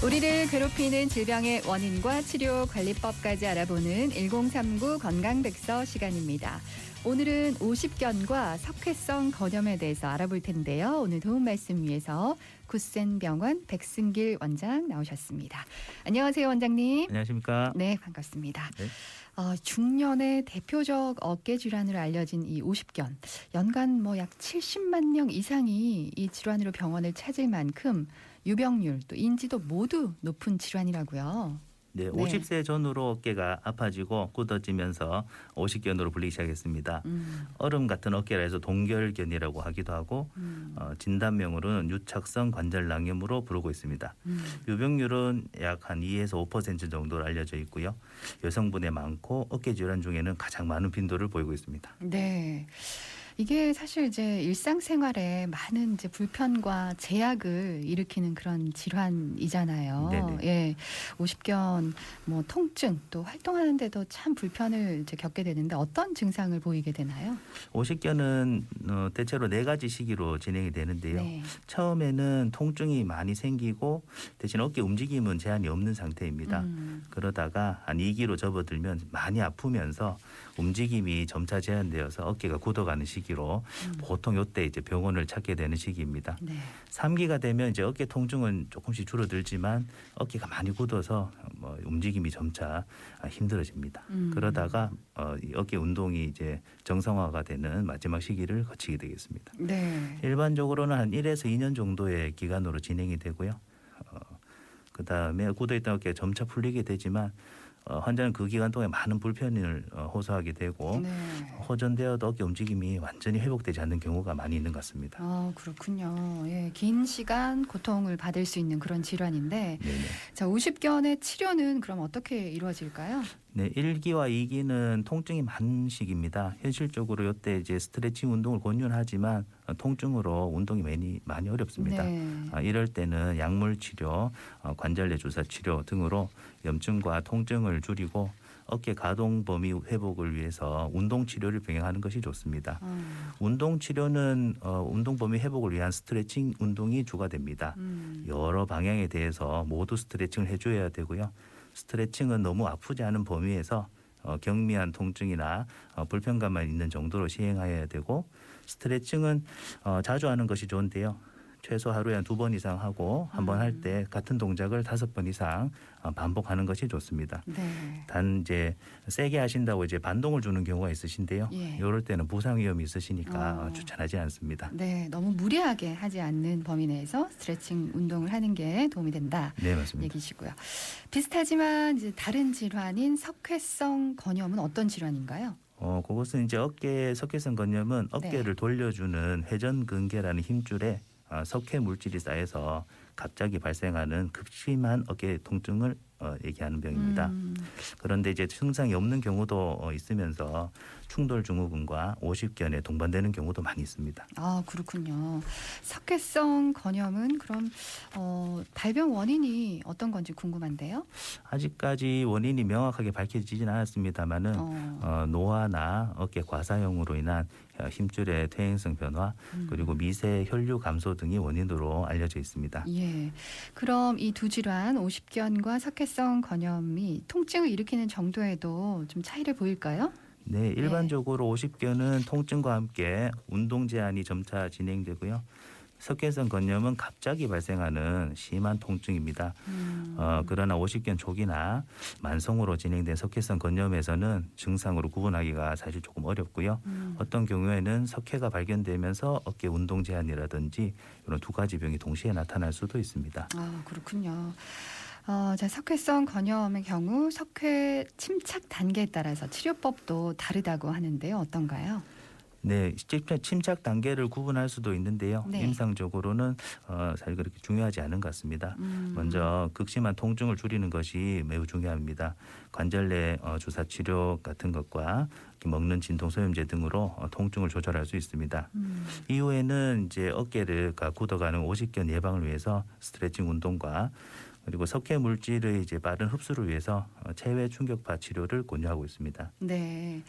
우리를 괴롭히는 질병의 원인과 치료 관리법까지 알아보는 1039 건강백서 시간입니다. 오늘은 오십견과 석회성 건염에 대해서 알아볼 텐데요. 오늘 도움 말씀 위해서 구센병원 백승길 원장 나오셨습니다. 안녕하세요, 원장님. 안녕하십니까? 네, 반갑습니다. 네. 중년의 대표적 어깨 질환으로 알려진 이 오십견. 연간 약 70만 명 이상이 이 질환으로 병원을 찾을 만큼 유병률 또 인지도 모두 높은 질환이라고요. 네, 50세 전후로 어깨가 아파지고 굳어지면서 오십견으로 불리기 시작했습니다. 얼음 같은 어깨라 해서 동결견이라고 하기도 하고 진단명으로는 유착성 관절낭염으로 부르고 있습니다. 유병률은 약 한 2에서 5% 정도로 알려져 있고요. 여성분에 많고 어깨 질환 중에는 가장 많은 빈도를 보이고 있습니다. 네. 이게 사실 이제 일상생활에 많은 이제 불편과 제약을 일으키는 그런 질환이잖아요. 네네. 예. 오십견, 통증 또 활동하는데도 참 불편을 이제 겪게 되는데 어떤 증상을 보이게 되나요? 오십견은 대체로 4가지 시기로 진행이 되는데요. 네. 처음에는 통증이 많이 생기고 대신 어깨 움직임은 제한이 없는 상태입니다. 그러다가 한 2기로 접어들면 많이 아프면서 움직임이 점차 제한되어서 어깨가 굳어가는 시기로 보통 이때 이제 병원을 찾게 되는 시기입니다. 네. 3기가 되면 이제 어깨 통증은 조금씩 줄어들지만 어깨가 많이 굳어서 움직임이 점차 힘들어집니다. 그러다가 이 어깨 운동이 이제 정상화가 되는 마지막 시기를 거치게 되겠습니다. 네. 일반적으로는 한 1에서 2년 정도의 기간으로 진행이 되고요. 그다음에 굳어있던 어깨가 점차 풀리게 되지만 환자는 그 기간 동안에 많은 불편을 호소하게 되고 네. 호전되어도 어깨 움직임이 완전히 회복되지 않는 경우가 많이 있는 것 같습니다. 그렇군요. 예, 긴 시간 고통을 받을 수 있는 그런 질환인데 네네. 자, 오십견의 치료는 그럼 어떻게 이루어질까요? 네, 1기와 2기는 통증이 많은 시기입니다. 현실적으로 이때 이제 스트레칭 운동을 권유하지만 통증으로 운동이 많이 어렵습니다. 네. 이럴 때는 약물 치료, 관절내 주사 치료 등으로 염증과 통증을 줄이고 어깨 가동 범위 회복을 위해서 운동 치료를 병행하는 것이 좋습니다. 운동 치료는 운동 범위 회복을 위한 스트레칭 운동이 주가 됩니다. 여러 방향에 대해서 모두 스트레칭을 해줘야 되고요. 스트레칭은 너무 아프지 않은 범위에서 경미한 통증이나 불편감만 있는 정도로 시행해야 되고 스트레칭은 자주 하는 것이 좋은데요. 최소 하루에 한 2번 이상 하고 한 번 할 때 같은 동작을 5번 이상 반복하는 것이 좋습니다. 네. 단 이제 세게 하신다고 이제 반동을 주는 경우가 있으신데요. 예. 이럴 때는 부상 위험이 있으시니까 추천하지 않습니다. 네, 너무 무리하게 하지 않는 범위 내에서 스트레칭 운동을 하는 게 도움이 된다. 네, 맞습니다. 얘기시고요. 비슷하지만 이제 다른 질환인 석회성 건염은 어떤 질환인가요? 그것은 이제 어깨 석회성 건염은 어깨를 돌려주는 회전근개라는 힘줄에 석회 물질이 쌓여서 갑자기 발생하는 급심한 어깨 통증을 얘기하는 병입니다. 그런데 이제 증상이 없는 경우도 있으면서 충돌 증후군과 오십견에 동반되는 경우도 많이 있습니다. 그렇군요. 석회성 건염은 그럼 발병 원인이 어떤 건지 궁금한데요. 아직까지 원인이 명확하게 밝혀지지는 않았습니다만은 노화나 어깨 과사형으로 인한 힘줄의 퇴행성 변화 그리고 미세 혈류 감소 등이 원인으로 알려져 있습니다. 예. 그럼 이 두 질환 오십견과 석회성 건염이 통증을 일으키는 정도에도 좀 차이를 보일까요? 네, 일반적으로 오십견은 통증과 함께 운동 제한이 점차 진행되고요. 석회성 건염은 갑자기 발생하는 심한 통증입니다. 그러나 오십견 초기나 만성으로 진행된 석회성 건염에서는 증상으로 구분하기가 사실 조금 어렵고요. 어떤 경우에는 석회가 발견되면서 어깨 운동 제한이라든지 이런 2가지 병이 동시에 나타날 수도 있습니다. 그렇군요. 자, 석회성 건염의 경우 석회 침착 단계에 따라서 치료법도 다르다고 하는데요. 어떤가요? 네, 침착 단계를 구분할 수도 있는데요. 네. 임상적으로는 사실 그렇게 중요하지 않은 것 같습니다. 먼저 극심한 통증을 줄이는 것이 매우 중요합니다. 관절내 주사 치료 같은 것과 먹는 진통소염제 등으로 통증을 조절할 수 있습니다. 이후에는 이제 어깨를 굳어가는 오십견 예방을 위해서 스트레칭 운동과 그리고 석회 물질의 이제 빠른 흡수를 위해서 체외 충격파 치료를 권유하고 있습니다. 네.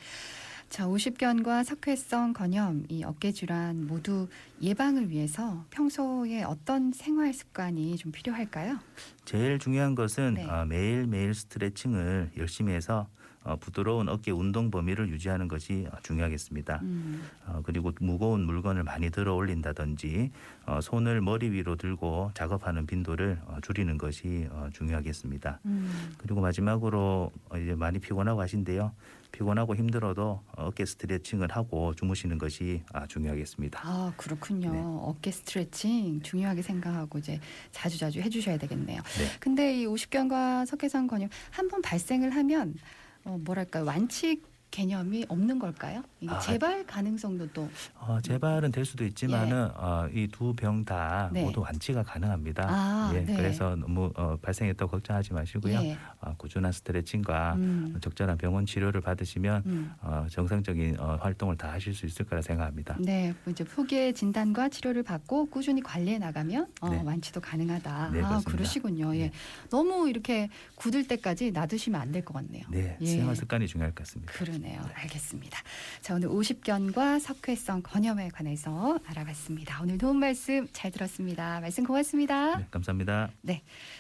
자, 오십견과 석회성 건염, 이 어깨 질환 모두 예방을 위해서 평소에 어떤 생활 습관이 좀 필요할까요? 제일 중요한 것은 네. 매일매일 스트레칭을 열심히 해서 부드러운 어깨 운동 범위를 유지하는 것이 중요하겠습니다. 그리고 무거운 물건을 많이 들어 올린다든지 손을 머리 위로 들고 작업하는 빈도를 줄이는 것이 중요하겠습니다. 그리고 마지막으로 이제 많이 피곤하고 하신데요. 피곤하고 힘들어도 어깨 스트레칭을 하고 주무시는 것이 중요하겠습니다. 아, 그렇군요. 네. 어깨 스트레칭 중요하게 생각하고 이제 자주자주 해주셔야 되겠네요. 네. 근데 이 오십견과 석회성 건염 한 번 발생을 하면 뭐랄까요, 완치 개념이 없는 걸까요? 이게 재발 가능성도 또 재발은 될 수도 있지만은 이 두 병 다 네. 모두 완치가 가능합니다. 아, 예, 네. 그래서 너무 발생했다고 걱정하지 마시고요. 예. 꾸준한 스트레칭과 적절한 병원 치료를 받으시면 정상적인 활동을 다 하실 수 있을 거라 생각합니다. 네, 이제 표기의 진단과 치료를 받고 꾸준히 관리해 나가면 네. 완치도 가능하다. 네, 그렇습니다. 그러시군요. 예. 네. 너무 이렇게 굳을 때까지 놔두시면 안 될 것 같네요. 네, 예. 생활 습관이 중요할 것 같습니다. 그러네요. 알겠습니다. 자, 오늘 오십견과 석회성 건염에 관해서 알아봤습니다. 오늘 도움 말씀 잘 들었습니다. 말씀 고맙습니다. 네, 감사합니다.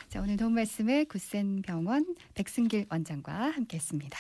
자, 오늘 도움 말씀에 구센병원 백승길 원장과 함께했습니다.